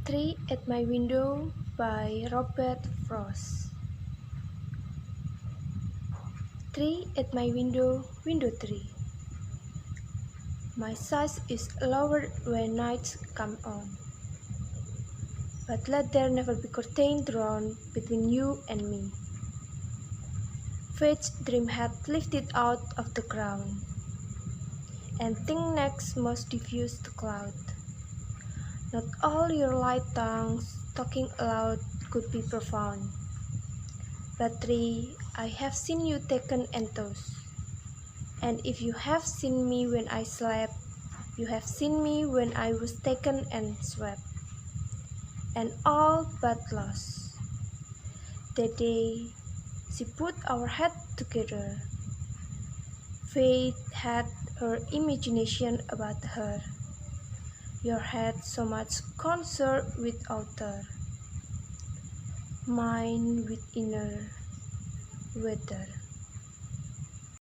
Tree at My Window by Robert Frost. Tree at my window, window tree. My size is lowered when nights come on. But let there never be curtain drawn between you and me. Fate's dream had lifted out of the ground, and think next most diffuse the cloud. Not all your light tongues talking aloud could be profound. But tree, I have seen you taken and tossed. And if you have seen me when I slept, you have seen me when I was taken and swept, and all but lost. That day, she put our head together. Fate had her imagination about her. Your head so much concerned with outer, mine with inner weather.